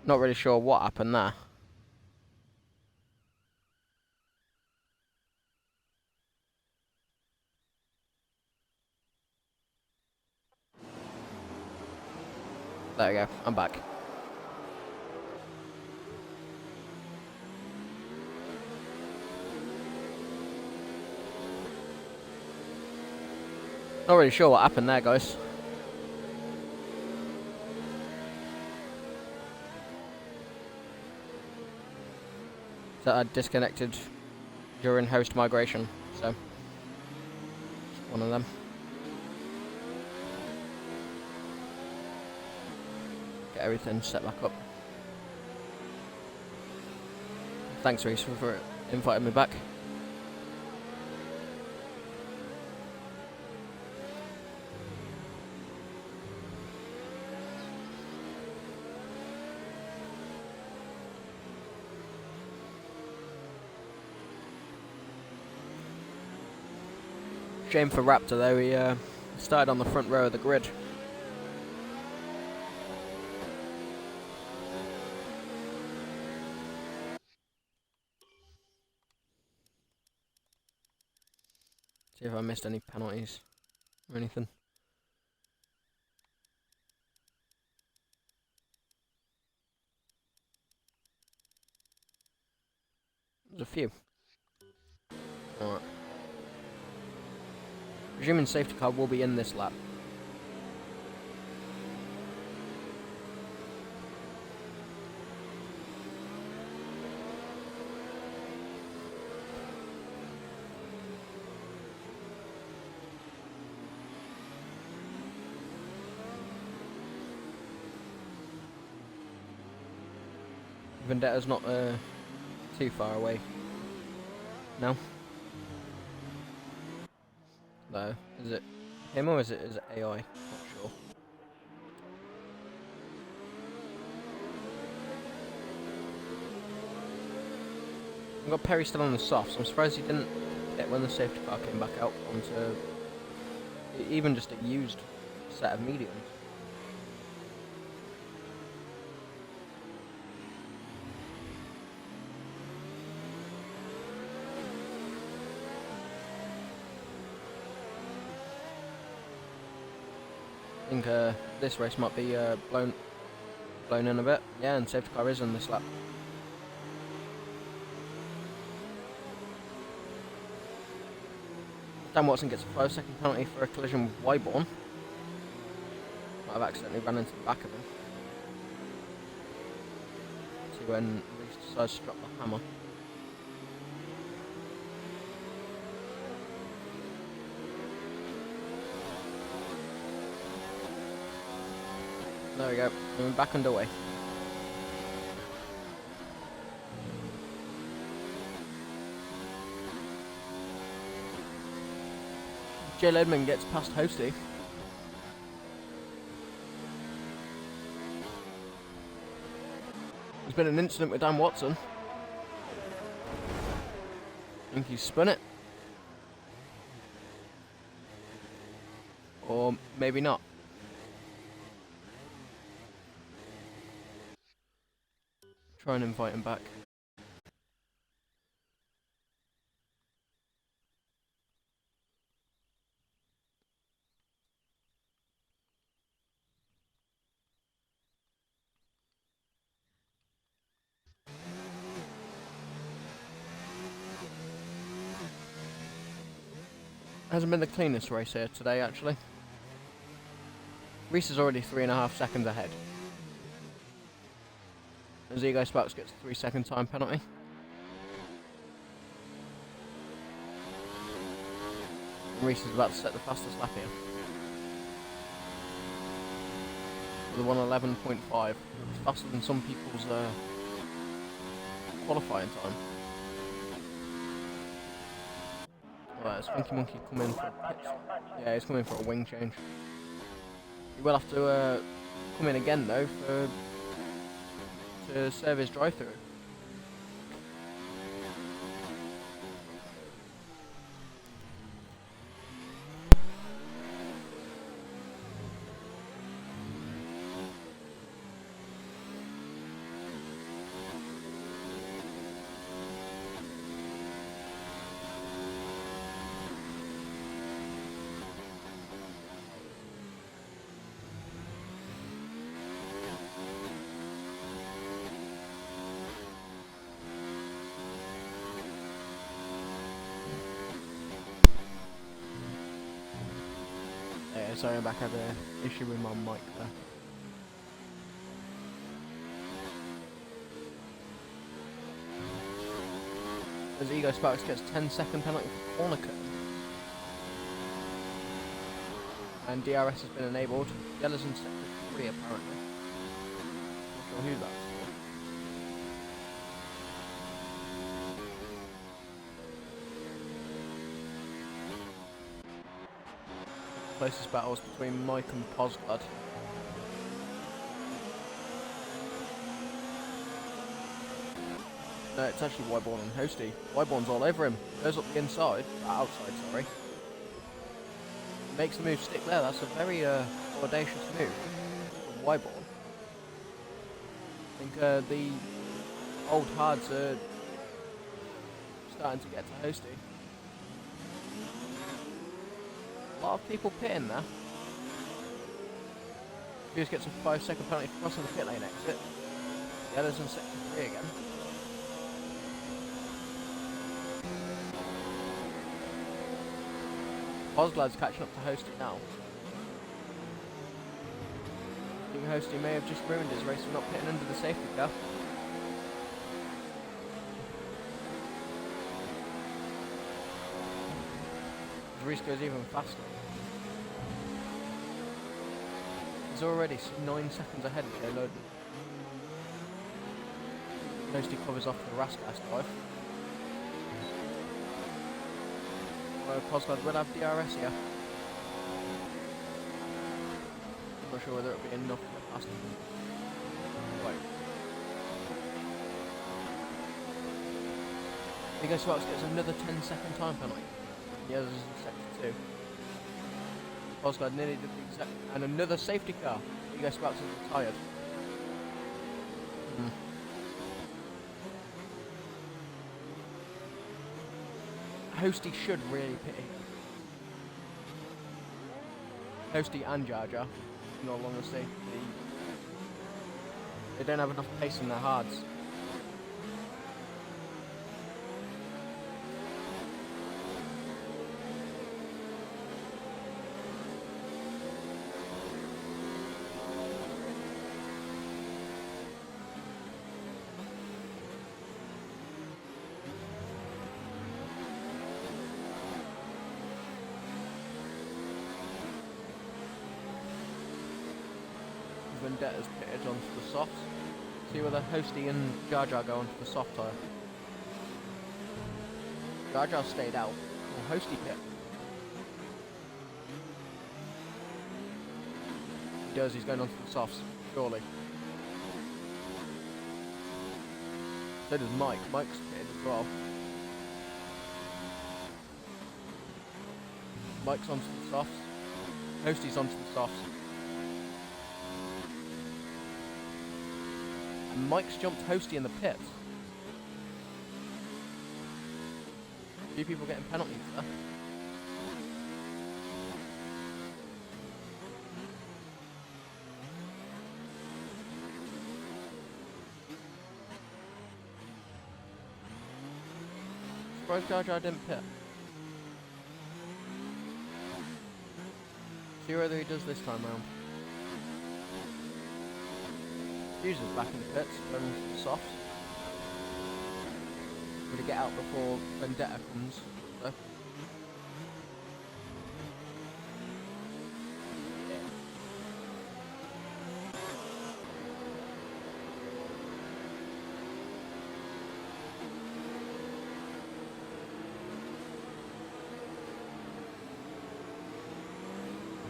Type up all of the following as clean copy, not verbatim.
Not really sure what happened there. There we go, I'm back. Not really sure what happened there, guys. That I disconnected during host migration, so one of them. Get everything set back up. Thanks, Reese, for inviting me back. Shame for Raptor though, he started on the front row of the grid. See if I missed any penalties or anything. There's a few. Alright. Presuming safety car will be in this lap. Vendetta's not too far away. No? No. Is it him or is it AI? Not sure. I've got Perry still on the soft, so I'm surprised he didn't hit when the safety car came back out onto even just a used set of mediums. I think this race might be blown in a bit. Yeah, and safety car is in this lap. Dan Watson gets a 5-second penalty for a collision with Wyborn. Might have accidentally run into the back of him. See when Reese decides to drop the hammer. There we go, we're back underway. Jay Ledman gets past Hosty. There's been an incident with Dan Watson. I think he's spun it. Or maybe not. Try and invite him back. Hasn't been the cleanest race here today, actually. Reese is already 3.5 seconds ahead. Zigo Sparks gets a 3-second time penalty. And Reese is about to set the fastest lap here. With a 1:11.5. Faster than some people's qualifying time. Alright, is Funky Monkey coming for a pitch? Yeah, he's coming for a wing change. He will have to come in again though to serve his drive-through. Sorry, I'm back. I had an issue with my mic there. As Ego Sparks gets 10-second penalty for Monaco. And DRS has been enabled. Yellow's in sector 3 apparently. Not sure who that's for. Closest battles between Mike and Posglad. No, it's actually Wyborn and Hosty. Wyborn's all over him. Goes up the inside, outside, sorry. Makes the move stick there. That's a very audacious move from Wyborn. I think the old hards are starting to get to Hosty. A lot of people pitting there. Hughes gets a 5-second penalty for crossing the pit lane exit. Yellow's in sector 3 again. Posglad's catching up to Hosty now. I think Hosty may have just ruined his race for not pitting under the safety car. His race goes even faster. He's already 9 seconds ahead of Joe Loden. Hosty covers off the Raskas dive. Posglad will have DRS here. Not sure whether it'll be enough to get past him. Right. Ego Sparks gets another 10-second time penalty. The others in sector 2. Posglad nearly did the exact... And another safety car. Ego Sparks is retired. Hosty should really pit here. Hosty and Jar Jar, no longer safety. They don't have enough pace in their hards. Vendetta's pitted onto the softs. See whether Hosty and Jar Jar go onto the soft tyre. Jar Jar stayed out. Or Hosty pit. He does, he's going onto the softs, surely. So does Mike. Mike's pitted as well. Mike's onto the softs. Hosty's onto the softs. Mike's jumped Hosty in the pits. A few people getting penalties there. Surprised Jar Jar didn't pit. See whether he does this time round. Hughes is back in the pits, going into the softs. Going to get out before Vendetta comes. So.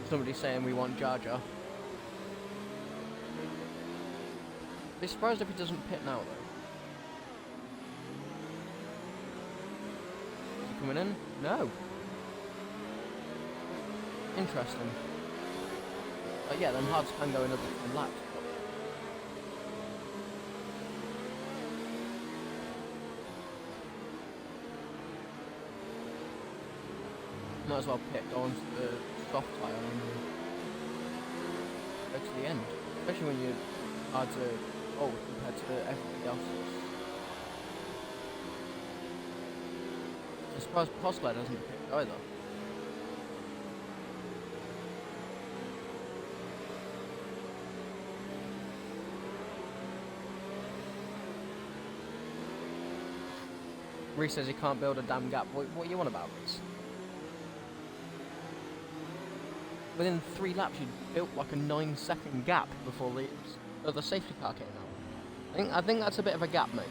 Somebody's saying we want Jar Jar. I'd be surprised if he doesn't pit now though. Is he coming in? No. Interesting. Yeah, then hards can go another 10 laps. Might as well pit, go onto the soft tyre and go to the end. Especially when your hards are old compared to everybody else's. I'm surprised Posglad hasn't picked either. Reese says he can't build a damn gap. What are you on about, Reese? Within 3 laps, you built like a 9-second gap before the safety car came out. I think that's a bit of a gap, mate.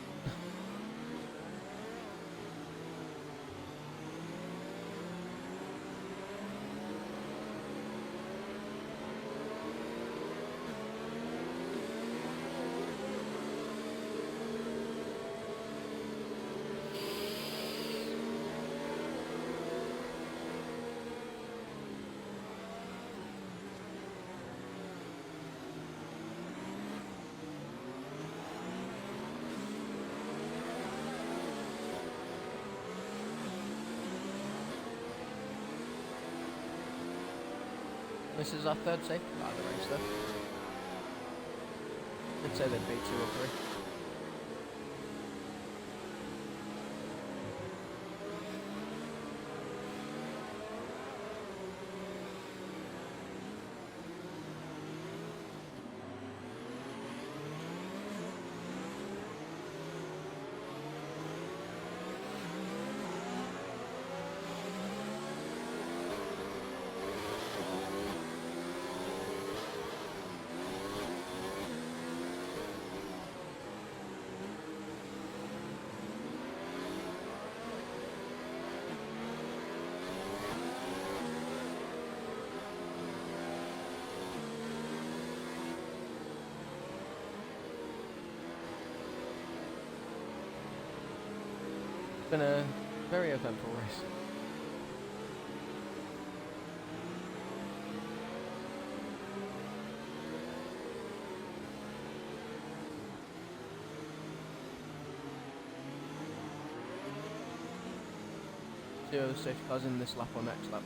This is our 3rd safety car of the race, though. I'd say there'd be 2 or 3. It's been a very eventful race. Two other safety cars in this lap or next lap.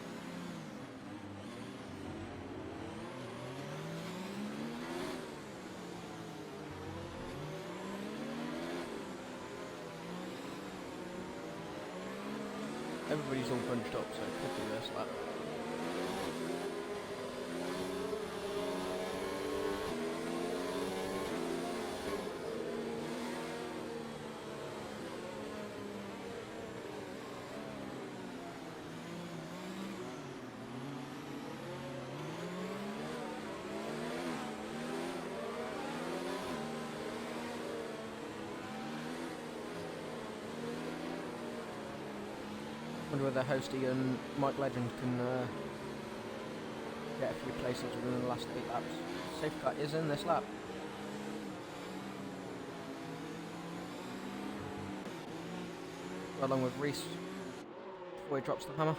Everybody's all bunched up, so it could be this lap. Wonder whether Hosty and Mike Legend can get a few places within the last 8 laps. Safety car is in this lap. Along with Reese before he drops the hammer.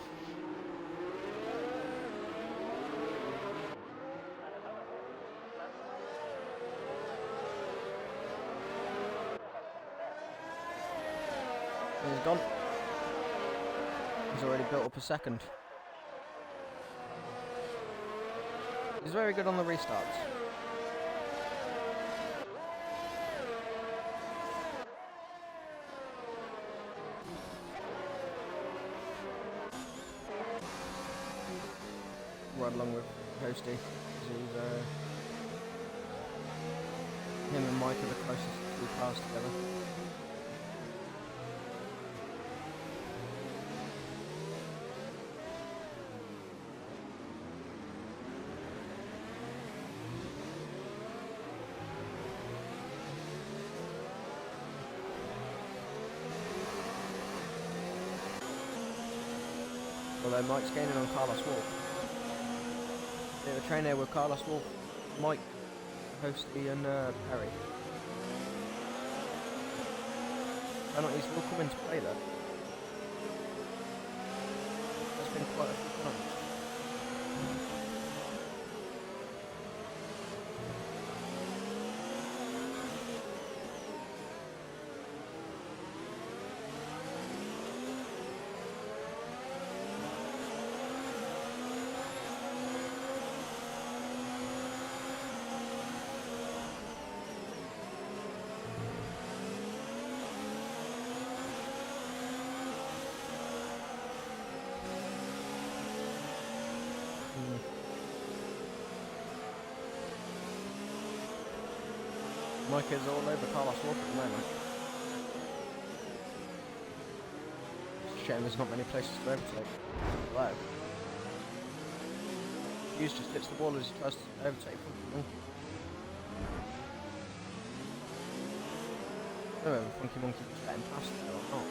And he's gone. He's already built up a second. He's very good on the restarts. Right along with Hosty. Him and Mike are the closest 2 cars together. Although Mike's gaining on Carlos Wolf. Yeah, the train there with Carlos Wolf, Mike, Hosty and Perry. Penalties will come into play there. There's been quite a few penalties. Mike is all over Carlos Wolf at the moment. shame there's not many places to overtake. Wow. Hughes just hits the wall as he tries to overtake Funky Monkey. I don't know if Funky Monkey was getting past there or not.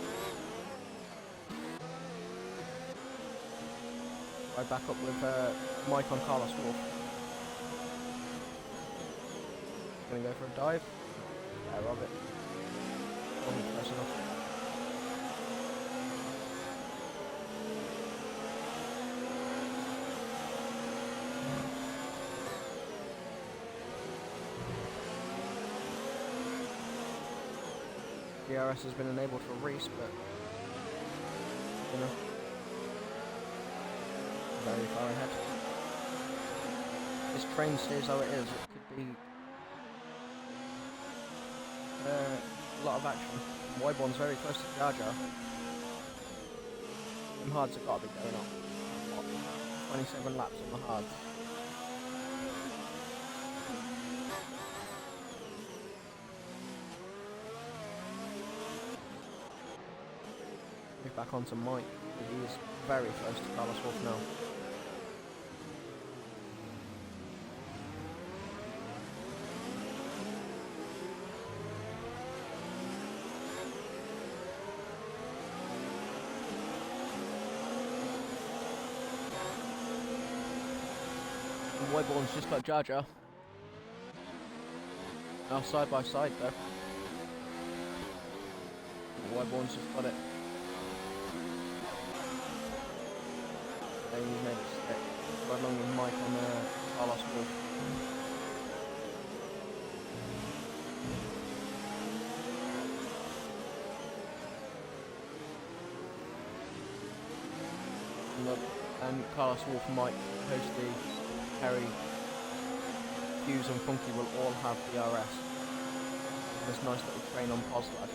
Right back up with Mike on Carlos Wolf. Gonna go for a dive. Yeah, Robert. Wasn't close enough. DRS has been enabled for Reese, but you know, very far ahead. This train stays how it is. It could be a lot of action. Wyborn's very close to Jar Jar. Them hards have got to be going up. What, 27 laps on the hards. Move back onto Mike. He is very close to Carlos Wolf now. Wyborn's just got Jar Jar. Now side by side though. Wyborn's just got it. And he's made it stick. Right along with Mike on Carlos Wolf. And Carlos Wolf, Mike, Posty, Perry, Hughes and Funky will all have DRS. This nice little train on Poslad.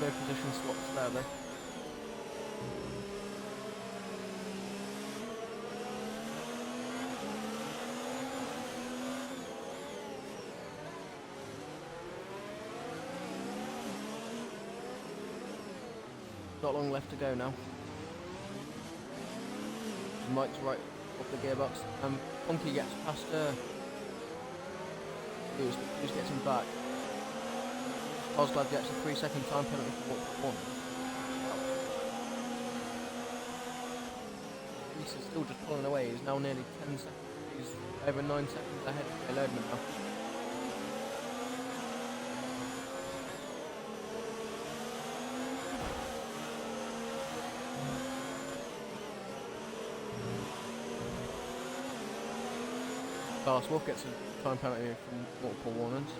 No position swaps there though. Not long left to go now. Mike's right up the gearbox. Funky gets past Hughes gets him back. Poslad gets a 3-second time penalty for what? He's still just pulling away. He's now nearly 10 seconds. He's over 9 seconds ahead of Loadman now. Carlos Wolf gets a time penalty from multiple warnings.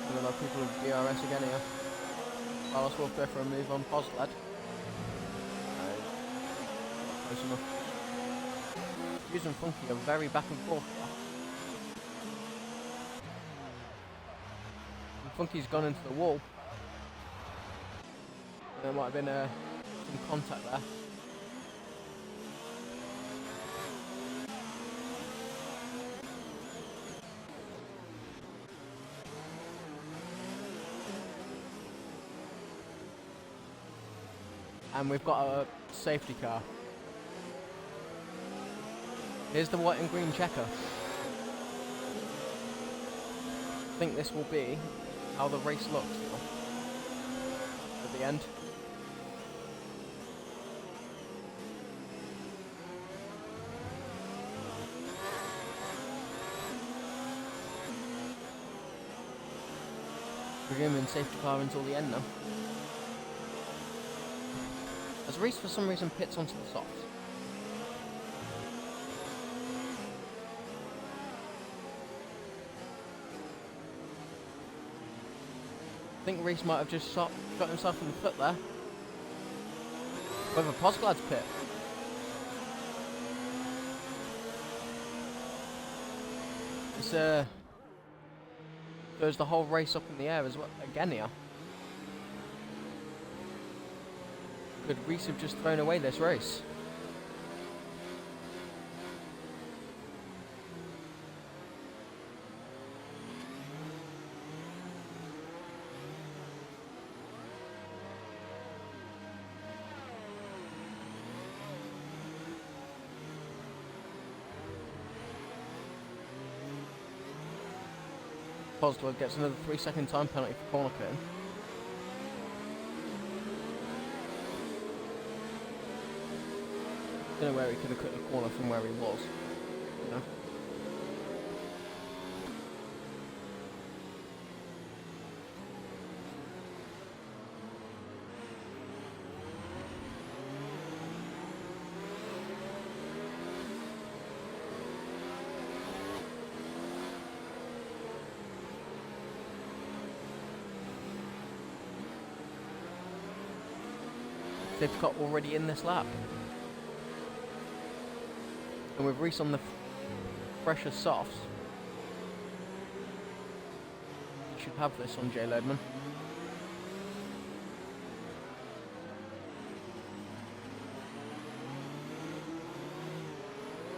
And then have people with DRS again here. Carlos Wolf go for a move on Poslad. Close enough. Hughes and Funky are very back and forth there. And Funky's gone into the wall. There might have been some contact there. And we've got a safety car. Here's the white and green checker. I think this will be how the race looks at the end. Presuming safety car until the end now. As Reese for some reason pits onto the softs. I think Reese might have just shot himself in the foot there. With a Posglad's pit. It's throws the whole race up in the air as well again here. Could Reese have just thrown away this race? Cosworth gets another 3-second time penalty for corner cutting. Don't know where he could have cut the corner from where he was. You know? They've got already in this lap. And with Reese on the fresher softs, you should have this on Jay Ledman.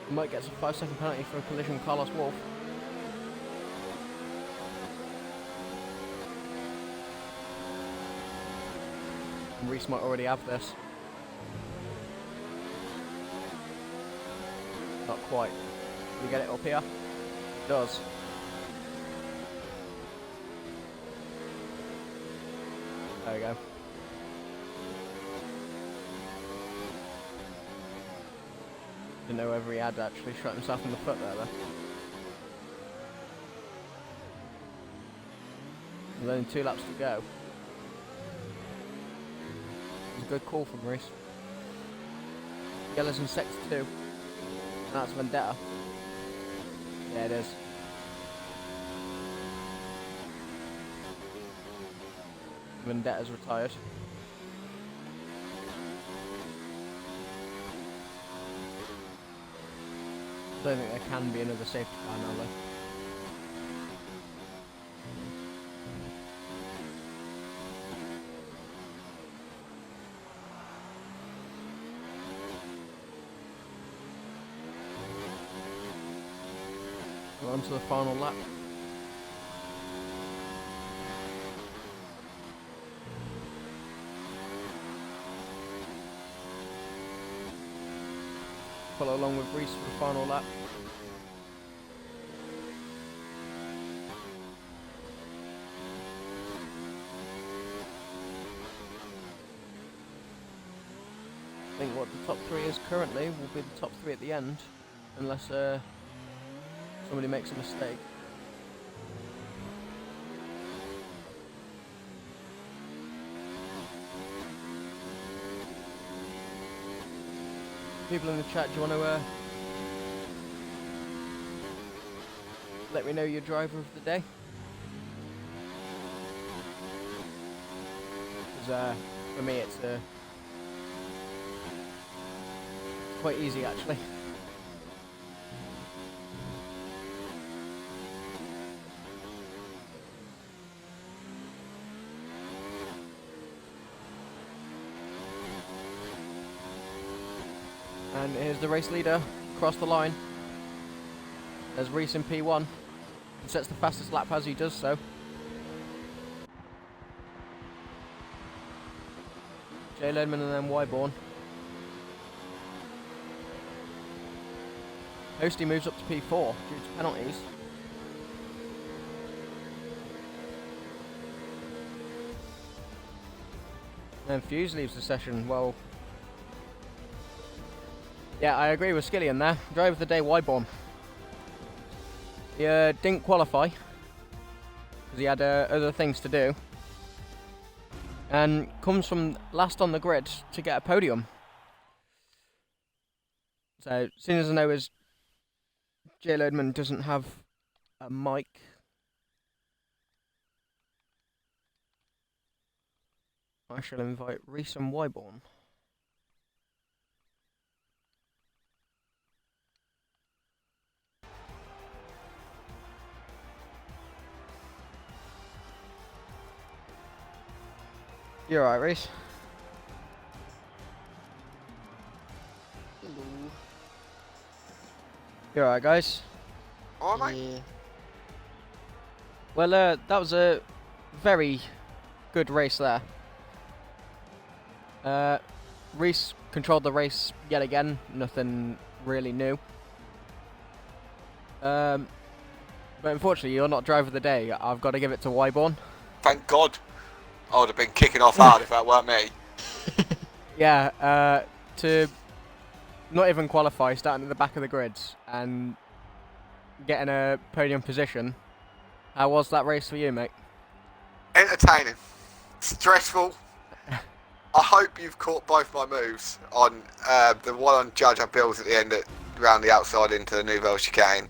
He might get a 5-second penalty for a collision with Carlos Wolf. And Reese might already have this. Not quite. Can we get it up here? It does. There we go. Didn't know whether he had actually shot himself in the foot there though. There's only 2 laps to go. It's a good call from Reese. Yellow's in sector 2. That's Vendetta. Yeah, it is. Vendetta's retired. I don't think there can be another safety car now though. We're on to the final lap. Follow along with Reese for the final lap. I think what the top 3 is currently will be the top 3 at the end, unless somebody makes a mistake. People in the chat, do you want to let me know your driver of the day? Because for me it's quite easy actually. And here's the race leader across the line. There's Reese in P1. He sets the fastest lap as he does so. Jay Ledman and then Wyborn. Hosty moves up to P4 due to penalties. And Fuse leaves the session. Well, yeah, I agree with Skillian there. Driver of the day, Wyborn. He didn't qualify because he had other things to do, and comes from last on the grid to get a podium. So, as soon as I know is Jay Lodeman doesn't have a mic, I shall invite Reese and Wyborn. You're alright, Reese. You alright, guys? Alright, mate. Yeah. Well, that was a very good race there. Reese controlled the race yet again. Nothing really new. But unfortunately, you're not driver of the day. I've got to give it to Wyborn. Thank God. I would have been kicking off hard if that weren't me. Yeah, to not even qualify, starting at the back of the grids and getting a podium position. How was that race for you, mate? Entertaining. Stressful. I hope you've caught both my moves on the one on Judge and Bills at the end, around the outside into the Nouvelle chicane.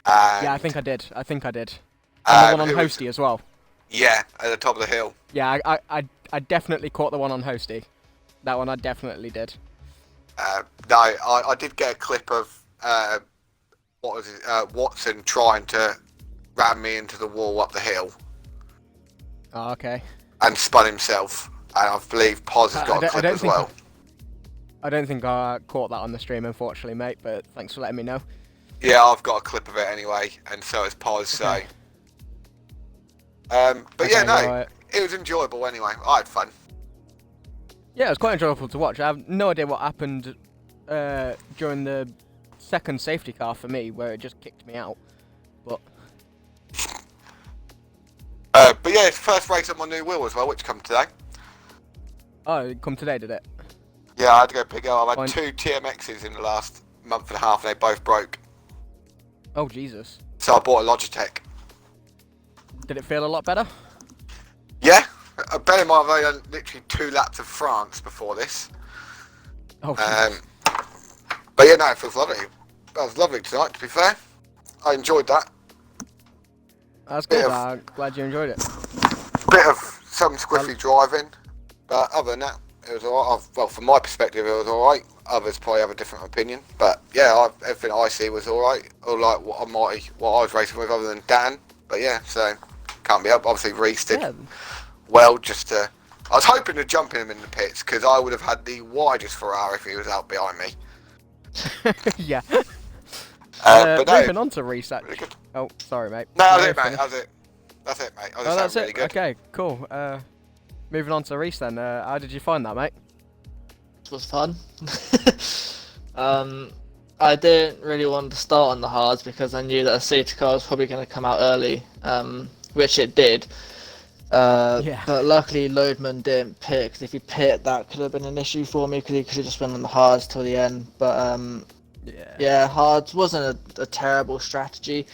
And, Yeah, I think I did. And the one on Hosty as well. Yeah, at the top of the hill. Yeah, I definitely caught the one on Hosty. That one I definitely did. No, I did get a clip of Watson trying to ram me into the wall up the hill. Oh, okay. And spun himself. And I believe Poz has got a clip as well. I don't think I caught that on the stream, unfortunately, mate, but thanks for letting me know. Yeah, I've got a clip of it anyway, and so has Poz, okay. But okay, yeah, no, right. It was enjoyable anyway. I had fun. Yeah, it was quite enjoyable to watch. I have no idea what happened during the second safety car for me, where it just kicked me out. But yeah, it's the first race on my new wheel as well, which come today. oh, it come today, did it? Yeah, I had to go pick it up. I've had Fine. 2 TMXs in the last month and a half, and they both broke. Oh, Jesus. So I bought a Logitech. Did it feel a lot better? Yeah, bear in mind I've only done literally 2 laps of France before this. Oh, Jesus. But yeah, no, it feels lovely. That was lovely tonight, to be fair. I enjoyed that. That's good. I'm glad you enjoyed it. Bit of some squiffy driving, but other than that, it was alright. Well, from my perspective, it was alright. Others probably have a different opinion, but yeah, everything I see was alright. Or like what I was racing with, other than Dan. But yeah, so can't be up. Obviously, Reese did well. I was hoping to jump him in the pits because I would have had the widest Ferrari if he was out behind me. Yeah. But no, moving on to Reese, actually. really good. Oh, sorry, mate. No, that's it, mate. That's it, mate. Oh, that's really it. good. Okay, cool. Moving on to Reese then. How did you find that, mate? It was fun. I didn't really want to start on the hards because I knew that a safety car was probably going to come out early, which it did. Yeah. But luckily Loadman didn't pit, because if he pit, that could have been an issue for me, because he could have just went on the hards till the end. But yeah, hards wasn't a terrible strategy.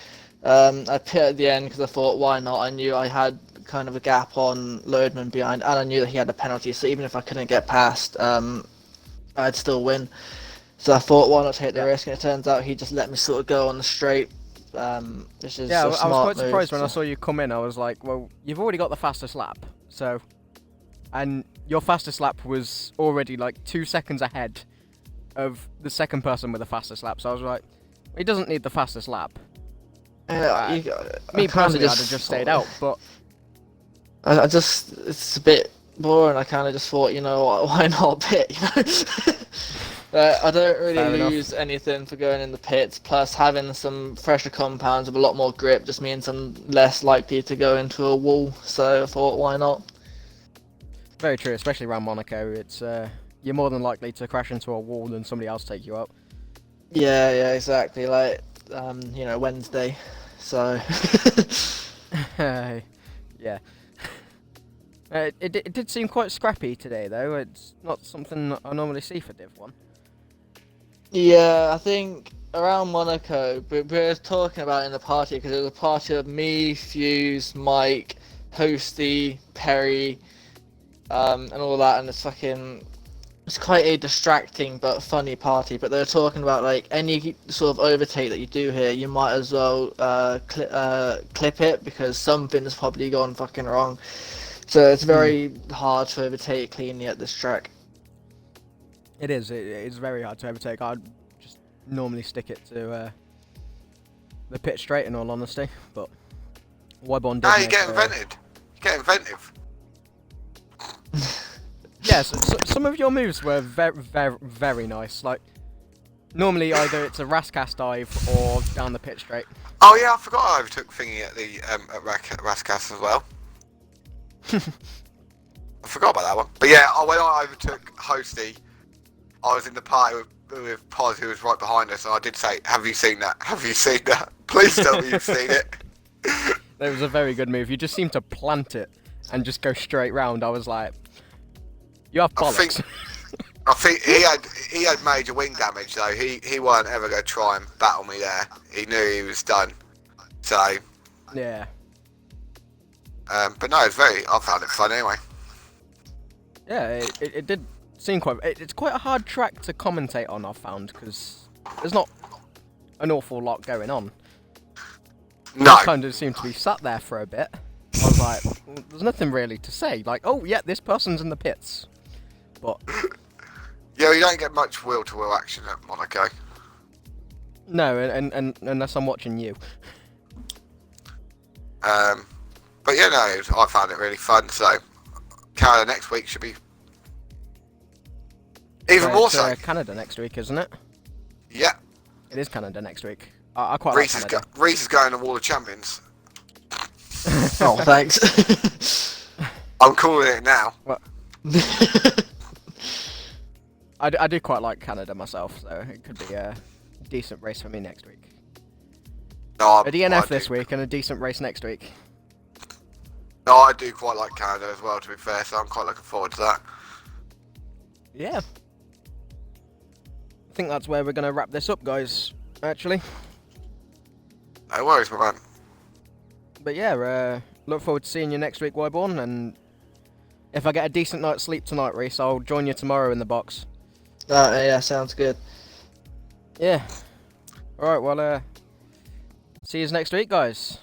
I pit at the end because I thought, why not? I knew I had kind of a gap on Loadman behind, and I knew that he had a penalty, so even if I couldn't get past, I'd still win. So I thought, why not take the risk? And it turns out he just let me sort of go on the straight. Which is yeah, a I was smart quite surprised move, when I saw you come in. I was like, well, you've already got the fastest lap, so, and your fastest lap was already like 2 seconds ahead of the second person with the fastest lap. So I was like, he doesn't need the fastest lap. Me personally, I'd have just stayed out, but it's a bit boring. I kind of just thought, you know, why not pit? You know? I don't really lose anything for going in the pits. Plus, having some fresher compounds with a lot more grip just means I'm less likely to go into a wall. So I thought, why not? very true, especially around Monaco. It's you're more than likely to crash into a wall than somebody else take you out. Yeah, exactly. Like, you know, Wednesday. So. Yeah. It did seem quite scrappy today, though. It's not something I normally see for Div 1. Yeah, I think around Monaco, we were talking about it in the party, because it was a party of me, Fuse, Mike, Hosty, Perry, and all that, and it's quite a distracting but funny party. But they were talking about, like, any sort of overtake that you do here, you might as well clip it, because something's probably gone fucking wrong. So it's very hard to overtake cleanly at this track. It is. It is very hard to overtake. I'd just normally stick it to the pit straight, in all honesty. But Wybon did. You get invented. You get inventive. Yes, some of your moves were very, very, very nice. Like Normally, either it's a Rascas dive or down the pit straight. Oh yeah, I forgot I overtook Thingy at the at Rascas as well. I forgot about that one. But yeah, when I overtook Hosty, I was in the party with Poz, who was right behind us, and I did say, "Have you seen that? Have you seen that? Please tell me you've seen it." That was a very good move. You just seemed to plant it and just go straight round. I was like, you have bollocks. I think he had major wing damage though. He weren't ever going to try and battle me there. He knew he was done. So Yeah. but no, I found it fun anyway. Yeah, it did seem quite... It's quite a hard track to commentate on, I've found, because there's not an awful lot going on. No. I kind of seemed to be sat there for a bit. I was like, well, there's nothing really to say. Like, oh, yeah, this person's in the pits. But... Yeah, you don't get much wheel-to-wheel action at Monaco. No, and unless I'm watching you. But yeah, no, I found it really fun. So Canada next week should be even more so. Canada next week, isn't it? Yeah. It is Canada next week. I quite like Canada. Reese is going to Wall of Champions. Oh, thanks. I'm calling it now. Well, I do quite like Canada myself, so it could be a decent race for me next week. No, A DNF this week and a decent race next week. No, I do quite like Canada as well, to be fair, so I'm quite looking forward to that. Yeah. I think that's where we're going to wrap this up, guys, actually. No worries, my man. But yeah, look forward to seeing you next week, Wyborn, and if I get a decent night's sleep tonight, Reese, I'll join you tomorrow in the box. Yeah, sounds good. Yeah. Alright, well, see you next week, guys.